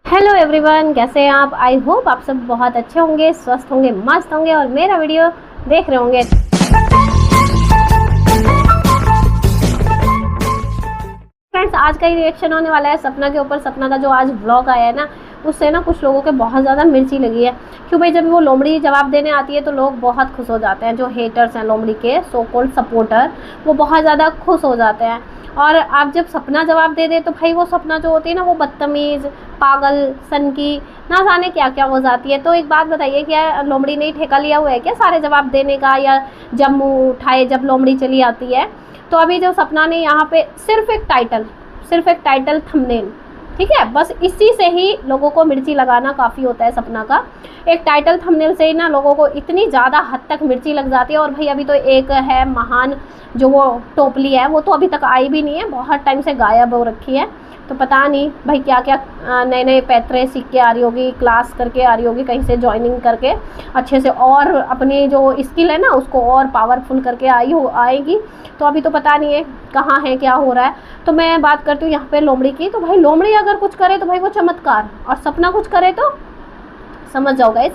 Hello everyone, कैसे हैं आप। आई होप आप सब बहुत अच्छे होंगे, स्वस्थ होंगे, मस्त होंगे और मेरा वीडियो देख रहे होंगे। फ्रेंड्स, आज का ही रिएक्शन होने वाला है सपना के ऊपर। सपना का जो आज व्लॉग आया है ना, उससे ना कुछ लोगों के बहुत ज़्यादा मिर्ची लगी है। क्यों भाई, जब वो लोमड़ी जवाब देने आती है तो लोग बहुत खुश हो जाते हैं। जो हेटर्स हैं लोमड़ी के, सो कॉल्ड सपोर्टर, वो बहुत ज़्यादा खुश हो जाते हैं। और आप जब सपना जवाब दे दे तो भाई वो सपना जो होती है ना, वो बदतमीज़, पागल, सनकी, ना जाने क्या क्या हो जाती है। तो एक बात बताइए, क्या लोमड़ी ने ठेका लिया हुआ है क्या सारे जवाब देने का, या जब मुँह उठाए जब लोमड़ी चली आती है। तो अभी जो सपना ने यहाँ पे सिर्फ एक टाइटल थंबनेल, ठीक है, बस इसी से ही लोगों को मिर्ची लगाना काफ़ी होता है। सपना का एक टाइटल थंबनेल से ही ना लोगों को इतनी ज़्यादा हद तक मिर्ची लग जाती है। और भाई अभी तो एक है महान, जो वो टोपली है, वो तो अभी तक आई भी नहीं है, बहुत टाइम से गायब हो रखी है। तो पता नहीं भाई क्या क्या नए नए पैतरे सीख के आ रही होगी, क्लास करके आ रही होगी, कहीं से ज्वाइनिंग करके अच्छे से, और अपनी जो स्किल है ना उसको और पावरफुल करके आएगी। तो अभी तो पता नहीं है कहाँ है, क्या हो रहा है। तो मैं बात करती हूँ यहाँ पे लोमड़ी की। तो भाई लोमड़ी अगर कुछ करे तो भाई वो चमत्कार, और सपना कुछ करे तो समझ जाओ गाइस।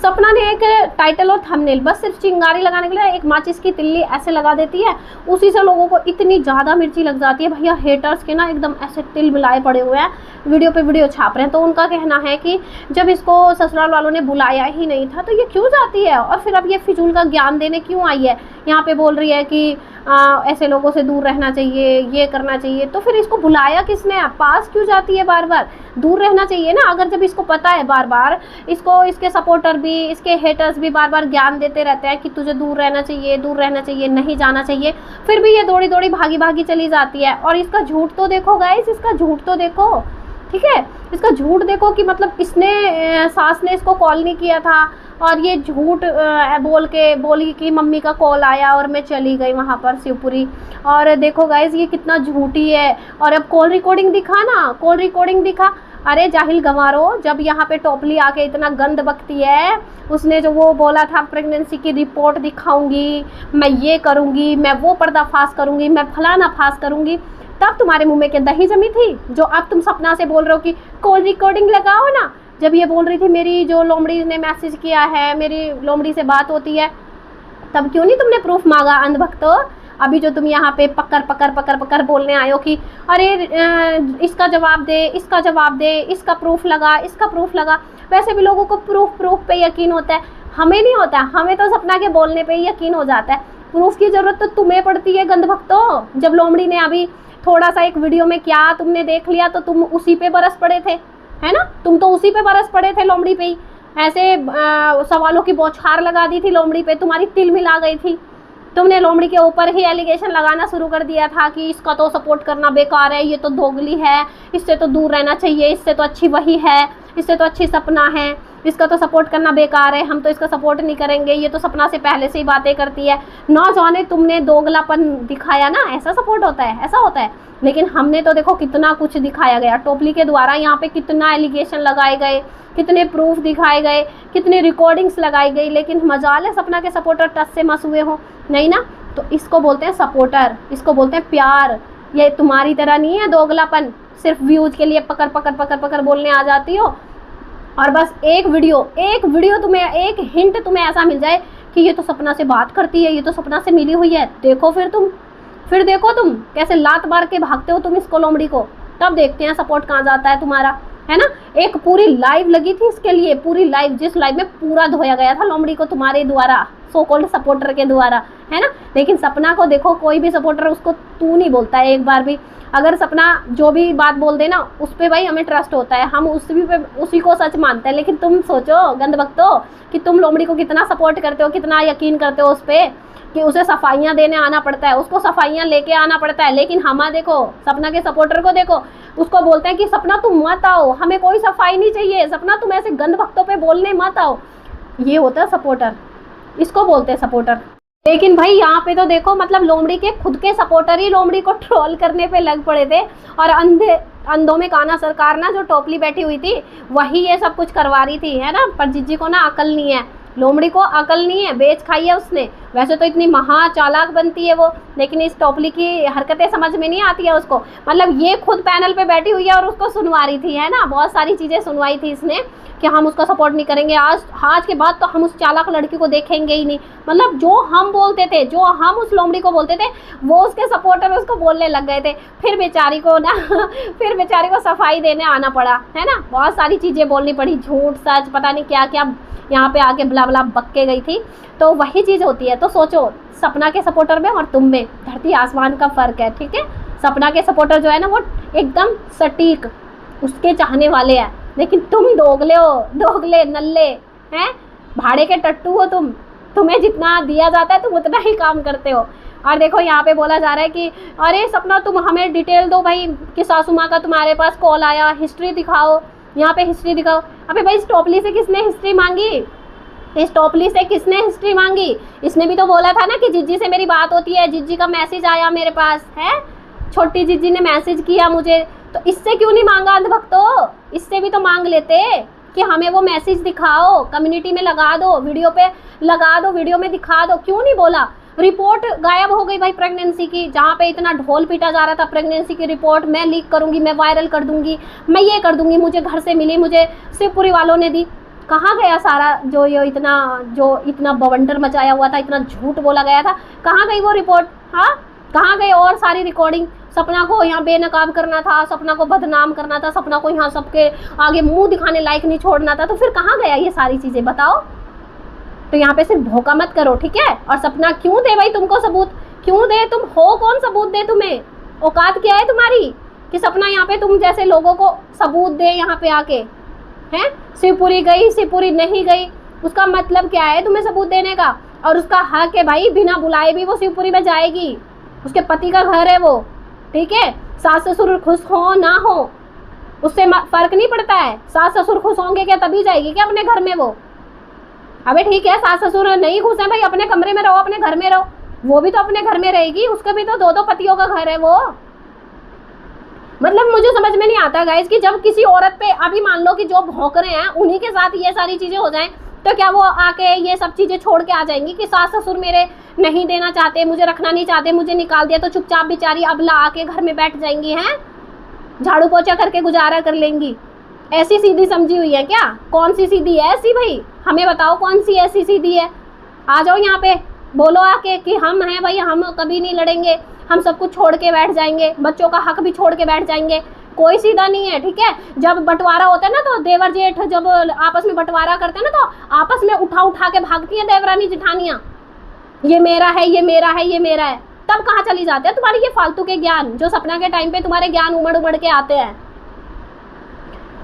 सपना ने एक टाइटल और थंबनेल, बस सिर्फ चिंगारी लगाने के लिए एक माचिस की तिल्ली ऐसे लगा देती है, उसी से लोगों को इतनी ज़्यादा मिर्ची लग जाती है। भैया हेटर्स के ना एकदम ऐसे तिल मिलाए पड़े हुए हैं, वीडियो पे वीडियो छाप रहे हैं। तो उनका कहना है कि जब इसको ससुराल वालों ने बुलाया ही नहीं था तो ये क्यों जाती है, और फिर अब ये फिजूल का ज्ञान देने क्यों आई है। यहाँ पे बोल रही है कि ऐसे लोगों से दूर रहना चाहिए, ये करना चाहिए। तो फिर इसको बुलाया किसने, पास क्यों जाती है बार बार, दूर रहना चाहिए ना। अगर जब इसको पता है बार बार, इसको इसके सपोर्टर भी, इसके हेटर्स भी बार बार ज्ञान देते रहते हैं कि तुझे दूर रहना चाहिए, दूर रहना चाहिए, नहीं जाना चाहिए, फिर भी ये दौड़ी दौड़ी भागी भागी चली जाती है। और इसका झूठ तो देखो गाइस, इसका झूठ तो देखो, ठीक है, इसका झूठ देखो कि मतलब इसने सास ने इसको कॉल नहीं किया था, और ये झूठ बोली कि मम्मी का कॉल आया और मैं चली गई वहाँ पर शिवपुरी। और देखो गाइस ये कितना झूठी है। और अब कॉल रिकॉर्डिंग दिखा ना, कॉल रिकॉर्डिंग दिखा। अरे जाहिल गंवारो, जब यहाँ पे टोपली आके इतना गंद बकती है, उसने जो वो बोला था प्रेगनेंसी की रिपोर्ट दिखाऊंगी, मैं ये करूँगी, मैं वो पर्दाफाश करूँगी, मैं फलाना फाश करूँगी, तब तुम्हारे मुंह में क्या दही जमी थी, जो अब तुम सपना से बोल रहे हो कि कॉल रिकॉर्डिंग लगाओ ना। जब ये बोल रही थी मेरी जो लोमड़ी ने मैसेज किया है, मेरी लोमड़ी से बात होती है, तब क्यों नहीं तुमने प्रूफ मांगा अंधभक्तो। अभी जो तुम यहाँ पे पकड़ बोलने आए हो कि अरे इसका जवाब दे, इसका जवाब दे, इसका प्रूफ लगा, इसका प्रूफ लगा। वैसे भी लोगों को प्रूफ पे यकीन होता है, हमें नहीं होता। हमें तो सपना के बोलने पे ही यकीन हो जाता है। प्रूफ की ज़रूरत तो तुम्हें पड़ती है गंधभक्तो। जब लोमड़ी ने अभी थोड़ा सा एक वीडियो में क्या तुमने देख लिया तो तुम उसी पे बरस पड़े थे, है ना। तुम तो उसी पे बरस पड़े थे, लोमड़ी पे ही ऐसे सवालों की बौछार लगा दी थी लोमड़ी पे, तुम्हारी तिल मिला गई थी। तुमने लोमड़ी के ऊपर ही एलिगेशन लगाना शुरू कर दिया था कि इसका तो सपोर्ट करना बेकार है, ये तो दोगली है, इससे तो दूर रहना चाहिए, इससे तो अच्छी वही है, इससे तो अच्छी सपना है, इसका तो सपोर्ट करना बेकार है, हम तो इसका सपोर्ट नहीं करेंगे, ये तो सपना से पहले से ही बातें करती है। ना जाने तुमने दोगलापन दिखाया ना, ऐसा सपोर्ट होता है, ऐसा होता है। लेकिन हमने तो देखो कितना कुछ दिखाया गया टोपली के द्वारा, यहाँ पे कितना एलिगेशन लगाए गए, कितने प्रूफ दिखाए गए, कितने रिकॉर्डिंग्स लगाई गई। लेकिन मजाल है सपना के सपोर्टर टच से मस हुए हो नहीं ना। तो इसको बोलते हैं सपोर्टर, इसको बोलते हैं प्यार। ये तुम्हारी तरह नहीं है दोगलापन, सिर्फ व्यूज के लिए पकड़ बोलने आ जाती हो। और बस एक वीडियो तुम्हें, एक हिंट तुम्हें ऐसा मिल जाए कि ये तो सपना से बात करती है, ये तो सपना से मिली हुई है, देखो फिर देखो तुम कैसे लात मार के भागते हो तुम इसको, लोमड़ी को। तब देखते हैं सपोर्ट कहाँ जाता है तुम्हारा, है ना। एक पूरी लाइव लगी थी इसके लिए, पूरी लाइव, जिस लाइव में पूरा धोया गया था लोमड़ी को तुम्हारे द्वारा, सो कॉल्ड सपोर्टर के द्वारा, है ना। लेकिन सपना को देखो, कोई भी सपोर्टर उसको तू नहीं बोलता है एक बार भी। अगर सपना जो भी बात बोल दे ना, उस पर भाई हमें ट्रस्ट होता है, हम उसी को सच मानते हैं। लेकिन तुम सोचो गंधभक्तो कि तुम लोमड़ी को कितना सपोर्ट करते हो, कितना यकीन करते हो उस पर, कि उसे सफाइयाँ देने आना पड़ता है, उसको सफाइयाँ लेके आना पड़ता है। लेकिन हमारा देखो, सपना के सपोर्टर को देखो, उसको बोलते हैं कि सपना तुम मत आओ, हमें कोई सफाई नहीं चाहिए, सपना तुम ऐसे गंधभक्तों पे बोलने मत आओ। ये होता है सपोर्टर, इसको बोलते हैं सपोर्टर। लेकिन भाई यहाँ पे तो देखो, मतलब लोमड़ी के खुद के सपोर्टर ही लोमड़ी को ट्रोल करने पे लग पड़े थे। और अंधों में काना सरकार ना, जो टोपली बैठी हुई थी, वही ये सब कुछ करवा रही थी, है ना। पर जीजी को ना अकल नहीं है, लोमड़ी को अकल नहीं है, बेच खाई है उसने। वैसे तो इतनी महा चालाक बनती है वो, लेकिन इस टोपली की हरकतें समझ में नहीं आती है उसको। मतलब ये खुद पैनल पे बैठी हुई है और उसको सुनवा रही थी, है ना, बहुत सारी चीज़ें सुनवाई थी इसने कि हम उसको सपोर्ट नहीं करेंगे, आज के बाद तो हम उस चालाक लड़की को देखेंगे ही नहीं। मतलब जो हम बोलते थे, जो हम उस लोमड़ी को बोलते थे, वो उसके सपोर्टर उसको बोलने लग गए थे। फिर बेचारी को ना फिर बेचारी को सफाई देने आना पड़ा, है ना, बहुत सारी चीज़ें बोलनी पड़ी, झूठ सच पता नहीं क्या क्या यहाँ पे आके बला बला बक के गई थी। तो वही चीज़ होती है। तो सोचो, सपना के सपोर्टर में और तुम में धरती आसमान का फ़र्क है, ठीक है। सपना के सपोर्टर जो है ना वो एकदम सटीक उसके चाहने वाले हैं, लेकिन तुम दोगले हो, दोगले नल्ले हैं, भाड़े के टट्टू हो तुम। तुम्हें जितना दिया जाता है तुम उतना ही काम करते हो। और देखो यहाँ पे बोला जा रहा है कि अरे सपना तुम हमें डिटेल दो भाई कि सासू माँ का तुम्हारे पास कॉल आया, हिस्ट्री दिखाओ, यहाँ पे हिस्ट्री दिखाओ। अबे भाई इस टोपली से किसने हिस्ट्री मांगी? इस टोपली से किसने हिस्ट्री मांगी? इसने भी तो बोला था ना कि जिज्जी से मेरी बात होती है, जिज्जी का मैसेज आया मेरे पास, है छोटी जिज्जी ने मैसेज किया मुझे। तो इससे क्यों नहीं मांगा अंधभक्तों? इससे भी तो मांग लेते कि हमें वो मैसेज दिखाओ, कम्युनिटी में लगा दो, वीडियो पे लगा दो, वीडियो में दिखा दो। क्यों नहीं बोला? रिपोर्ट गायब हो गई भाई प्रेगनेंसी की, जहाँ पे इतना ढोल पीटा जा रहा था प्रेगनेंसी की रिपोर्ट मैं लीक करूँगी, मैं वायरल कर दूँगी, मैं ये कर दूँगी, मुझे घर से मिली, मुझे शिवपुरी वालों ने दी। कहाँ गया सारा जो इतना बवंडर मचाया हुआ था, इतना झूठ बोला गया था, कहाँ गई वो रिपोर्ट? हाँ, कहाँ गई और सारी रिकॉर्डिंग? सपना को यहाँ बेनकाब करना था, सपना को बदनाम करना था, सपना को यहाँ सबके आगे मुंह दिखाने लायक नहीं छोड़ना था, तो फिर कहाँ गया ये सारी चीज़ें बताओ? तो यहाँ पे सिर्फ भोका मत करो, ठीक है। और सपना क्यों दे भाई तुमको सबूत? क्यों दे? तुम हो कौन सबूत दे? तुम्हें औकात क्या है तुम्हारी कि सपना यहाँ पे तुम जैसे लोगों को सबूत दे? यहाँ पे आके हैं शिवपुरी गई, शिवपुरी नहीं गई, उसका मतलब क्या है तुम्हें सबूत देने का? और उसका हक है भाई, बिना बुलाए भी वो शिवपुरी में जाएगी, उसके पति का घर है वो, ठीक है। सास ससुर खुश हो ना हो उससे फर्क नहीं पड़ता है। सास ससुर खुश होंगे क्या तभी जाएगी क्या अपने घर में वो? अबे ठीक है, सास ससुर नहीं खुश है भाई, अपने कमरे में रहो, अपने घर में रहो, वो भी तो अपने घर में रहेगी, उसका भी तो दो पतियों का घर है वो। मतलब मुझे समझ में नहीं आता गाइस कि जब किसी औरत पे, अभी मान लो कि जो भौंक रहे हैं उन्हीं के साथ ये सारी चीजें हो जाएं, तो क्या वो आके ये सब चीजें छोड़ के आ जाएंगी कि सास ससुर मेरे नहीं देना चाहते, मुझे रखना नहीं चाहते, मुझे निकाल दिया, तो चुपचाप बेचारी अबला आके घर में बैठ जाएंगी, हैं झाड़ू पोछा करके गुजारा कर लेंगी? ऐसी सीधी समझी हुई है क्या? कौन सी सीधी है ऐसी भाई? हमें बताओ कौन सी ऐसी सीधी है? आ जाओ यहाँ पे, बोलो आके कि हम हैं भाई, हम कभी नहीं लड़ेंगे, हम सब कुछ छोड़ के बैठ जाएंगे, बच्चों का हक भी छोड़ के बैठ जाएंगे। कोई सीधा नहीं है, ठीक है। जब बंटवारा होता है ना, तो देवर जेठ जब आपस में बंटवारा करते हैं ना, तो आपस में उठा उठा के भागती हैं देवरानी जिठानियाँ, ये मेरा है, ये मेरा है, ये मेरा है। तब कहाँ चली जाते हैं तुम्हारी ये फालतू के ज्ञान, जो सपना के टाइम पे तुम्हारे ज्ञान उमड़ उमड़ के आते हैं।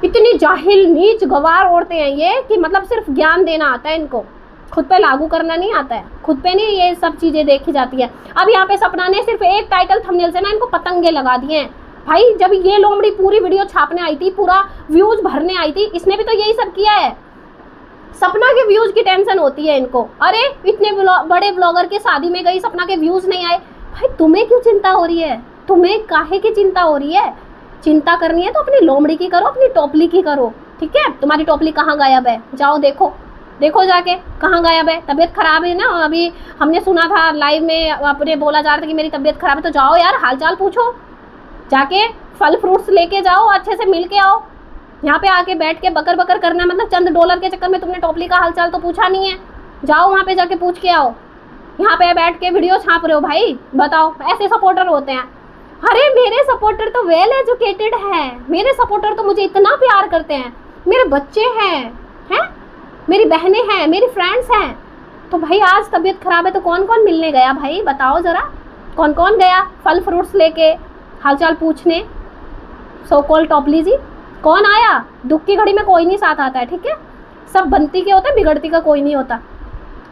इतनी जाहिल नीच गवार औरतें हैं ये कि मतलब सिर्फ ज्ञान देना आता है इनको, खुद पे लागू करना नहीं आता है, खुद पे नहीं ये सब चीज़ें देखी जाती है। अब यहाँ पे सपना ने सिर्फ एक टाइटल थंबनेल से ना इनको पतंगे लगा दिए हैं भाई। जब ये लोमड़ी पूरी वीडियो छापने आई थी, पूरा व्यूज भरने आई थी, इसने भी तो यही सब किया है। सपना के व्यूज की टेंशन होती है इनको। अरे इतने बड़े ब्लॉगर की शादी में गई, सपना के व्यूज नहीं आए। भाई तुम्हें क्यों चिंता हो रही है? तुम्हें काहे की चिंता हो रही है? चिंता करनी है तो अपनी लोमड़ी की करो, अपनी टोपली की करो, ठीक है। तुम्हारी टोपली कहाँ गायब है? जाओ देखो, देखो जाके कहाँ गायब है। तबीयत खराब है ना, अभी हमने सुना था लाइव में अपने बोला जा रहा था कि मेरी तबीयत खराब है, तो जाओ यार हालचाल पूछो, जाके फल फ्रूट्स लेके जाओ, अच्छे से मिल के आओ। यहाँ पे आके बैठ के बकर बकर करना, मतलब चंद डॉलर के चक्कर में तुमने टोपली का हालचाल तो पूछा नहीं है। जाओ वहाँ पे जाके पूछ के आओ, यहाँ पे बैठ के वीडियो छाप रहे हो भाई, बताओ। ऐसे सपोर्टर होते हैं। अरे मेरे सपोर्टर तो वेल एजुकेटेड है, मेरे सपोर्टर तो मुझे इतना प्यार करते हैं, मेरे बच्चे हैं, मेरी बहनें हैं, मेरी फ्रेंड्स हैं। तो भाई आज तबीयत खराब है तो कौन कौन मिलने गया भाई? बताओ ज़रा, कौन कौन गया फल फ्रूट्स लेके हालचाल पूछने? सो कॉल टोपली जी कौन आया? दुख की घड़ी में कोई नहीं साथ आता है, ठीक है। सब बनती के होता है, बिगड़ती का कोई नहीं होता।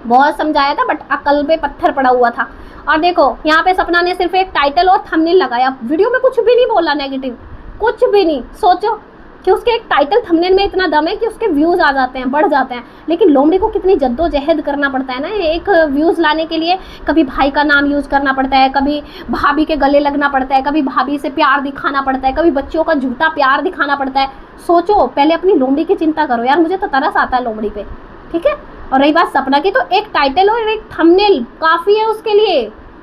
बहुत समझाया था बट अकल पे पत्थर पड़ा हुआ था। और देखो यहाँ पे सपना ने सिर्फ एक टाइटल और थंबनेल लगाया, वीडियो में कुछ भी नहीं बोला नेगेटिव, कुछ भी नहीं। सोचो कि उसके एक टाइटल थंबनेल में इतना दम है कि उसके व्यूज़ आ जाते हैं, बढ़ जाते हैं। लेकिन लोमड़ी को कितनी जद्दोजहद करना पड़ता है ना एक व्यूज़ लाने के लिए। कभी भाई का नाम यूज़ करना पड़ता है, कभी भाभी के गले लगना पड़ता है, कभी भाभी से प्यार दिखाना पड़ता है, कभी बच्चों का झूठा प्यार दिखाना पड़ता है। सोचो, पहले अपनी लोमड़ी की चिंता करो यार। मुझे तो तरस आता है लोमड़ी पे, ठीक है। और रही बात सपना की, तो एक टाइटल और एक थंबनेल काफ़ी है उसके लिए।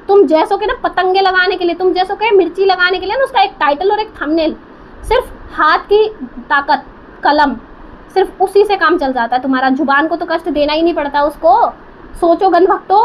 तुम जैसों के ना पतंगे लगाने के लिए, तुम जैसों के मिर्ची लगाने के लिए ना, उसका एक टाइटल और एक थंबनेल, सिर्फ हाथ की ताकत, कलम, सिर्फ उसी से काम चल जाता है तुम्हारा। जुबान को तो कष्ट देना ही नहीं पड़ता उसको। सोचो गंध भक्तो,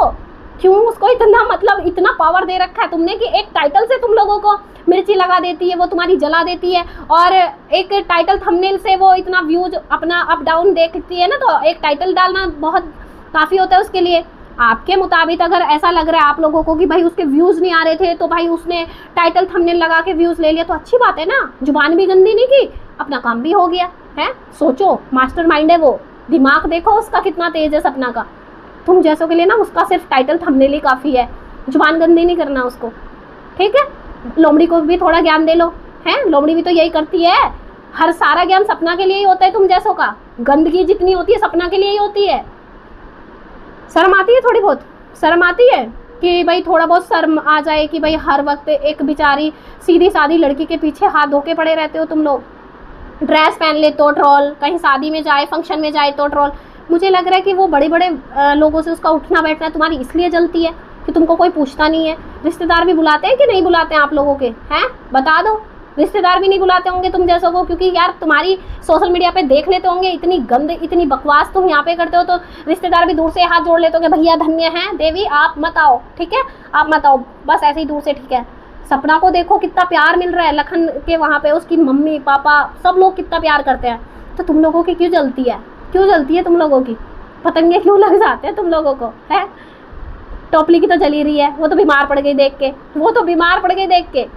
क्यों उसको इतना मतलब इतना पावर दे रखा है तुमने कि एक टाइटल से तुम लोगों को मिर्ची लगा देती है, वो तुम्हारी जला देती है, और एक टाइटल थंबनेल से वो इतना व्यूज अपना अप डाउन देखती है ना। तो एक टाइटल डालना बहुत काफ़ी होता है उसके लिए। आपके मुताबिक अगर ऐसा लग रहा है आप लोगों को कि भाई उसके व्यूज़ नहीं आ रहे थे तो भाई उसने टाइटल थंबनेल लगा के व्यूज़ ले लिया, तो अच्छी बात है ना, जुबान भी गंदी नहीं की, अपना काम भी हो गया है। सोचो, मास्टरमाइंड है वो, दिमाग देखो उसका कितना तेज है सपना का। तुम जैसों के लिए ना उसका सिर्फ टाइटल थंबनेल ही काफ़ी है, जुबान गंदी नहीं करना उसको, ठीक है। लोमड़ी को भी थोड़ा ज्ञान दे लो, है, लोमड़ी भी तो यही करती है। हर सारा ज्ञान सपना के लिए ही होता है, तुम जैसों का गंदगी जितनी होती है सपना के लिए ही होती है। शर्म आती है, थोड़ी बहुत शर्म आती है कि भाई थोड़ा बहुत शर्म आ जाए कि भाई हर वक्त एक बेचारी सीधी सादी लड़की के पीछे हाथ धो के पड़े रहते हो तुम लोग। ड्रेस पहन ले तो ट्रोल, कहीं शादी में जाए, फंक्शन में जाए तो ट्रोल। मुझे लग रहा है कि वो बड़े बड़े लोगों से उसका उठना बैठना तुम्हारी इसलिए जलती है कि तुमको कोई पूछता नहीं है। रिश्तेदार भी बुलाते हैं कि नहीं बुलाते हैं आप लोगों के, हैं, बता दो। रिश्तेदार भी नहीं बुलाते होंगे तुम जैसों को, क्योंकि यार तुम्हारी सोशल मीडिया पे देख लेते होंगे इतनी गंद इतनी बकवास तुम यहाँ पे करते हो, तो रिश्तेदार भी दूर से हाथ जोड़ लेते होंगे, भैया धन्य हैं देवी आप मत आओ, ठीक है, आप मत आओ, बस ऐसे ही दूर से, ठीक है। सपना को देखो कितना प्यार मिल रहा है, लखन के वहाँ पे उसकी मम्मी पापा सब लोग कितना प्यार करते हैं, तो तुम लोगों की क्यों जलती है, क्यों जलती है तुम लोगों की, पतंगे क्यों लग जाते हैं तुम लोगों को, है। टोपली की तो जली रही है, वो तो बीमार पड़ गई देख के, वो तो बीमार पड़ गई देख के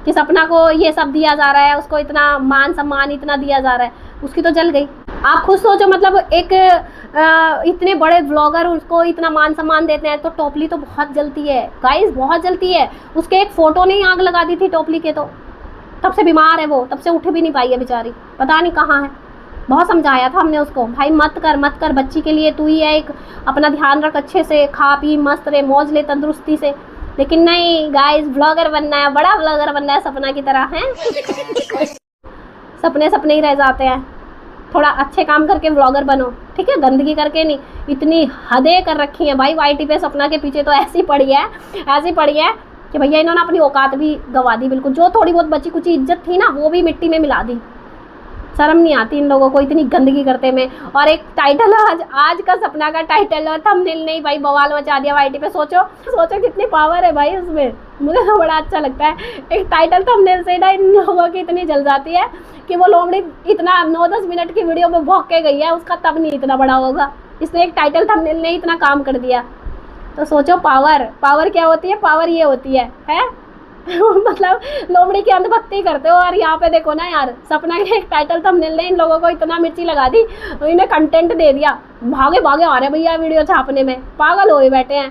कि सपना को ये सब दिया जा रहा है, उसको इतना मान सम्मान इतना दिया जा रहा है, उसकी तो जल गई। आप खुद सोचो, मतलब एक इतने बड़े ब्लॉगर उसको इतना मान सम्मान देते हैं, तो टोपली तो बहुत जलती है गाइस, बहुत जलती है। उसके एक फ़ोटो ने ही आग लगा दी थी टोपली के, तो तब से बीमार है वो, तब से उठ भी नहीं पाई है बेचारी, पता नहीं कहाँ है। बहुत समझाया था हमने उसको, भाई मत कर मत कर, बच्ची के लिए तू ही है एक, अपना ध्यान रख, अच्छे से खा पी मस्त रहे, मौज ले तंदुरुस्ती से। लेकिन नहीं गाइस, ब्लॉगर बनना है, बड़ा ब्लॉगर बनना है सपना की तरह, है। सपने सपने ही रह जाते हैं। थोड़ा अच्छे काम करके ब्लॉगर बनो, ठीक है, गंदगी करके नहीं। इतनी हदें कर रखी हैं भाई वाईटी पे, सपना के पीछे तो ऐसी पड़ी है, ऐसी पड़ी है कि भैया इन्होंने अपनी औकात भी गवा दी बिल्कुल। जो थोड़ी बहुत बची कुछ इज्जत थी ना, वो भी मिट्टी में मिला दी। शर्म नहीं आती इन लोगों को इतनी गंदगी करते में। और एक टाइटल, आज का सपना का टाइटल और थंबनेल नहीं भाई बवाल मचा दिया वाईटी पे। सोचो सोचो कितनी पावर है भाई उसमें, मुझे तो बड़ा अच्छा लगता है। एक टाइटल थंबनेल से ना इन लोगों की इतनी जल जाती है कि वो लोमड़ी इतना 9-10 मिनट की वीडियो में भौंक के गई है, उसका तब नहीं इतना बड़ा होगा, इसलिए एक टाइटल थंबनेल ने इतना काम कर दिया। तो सोचो पावर क्या होती है, पावर ये होती है? मतलब लोमड़ी की अंधभक्ति करते हो, और यहाँ पे देखो ना यार, सपना के एक टाइटल थंबनेल ने इन लोगों को इतना मिर्ची लगा दी, इन्हें कंटेंट दे दिया, भागे भागे आ रहे भैया वीडियो छापने में, पागल हो बैठे हैं।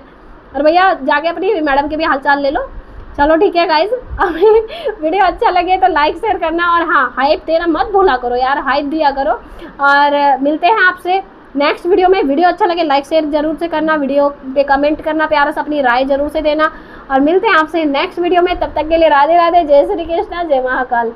और भैया जाके अपनी मैडम के भी हालचाल ले लो। चलो ठीक है गाइज, वीडियो अच्छा लगे तो लाइक शेयर करना, और हाँ हाइप देना मत भूला करो यार, हाइप दिया करो। और मिलते हैं आपसे नेक्स्ट वीडियो में। वीडियो अच्छा लगे लाइक शेयर जरूर से करना, वीडियो पे कमेंट करना, प्यारा सा अपनी राय जरूर से देना, और मिलते हैं आपसे नेक्स्ट वीडियो में। तब तक के लिए राधे राधे, जय श्री कृष्णा, जय महाकाल।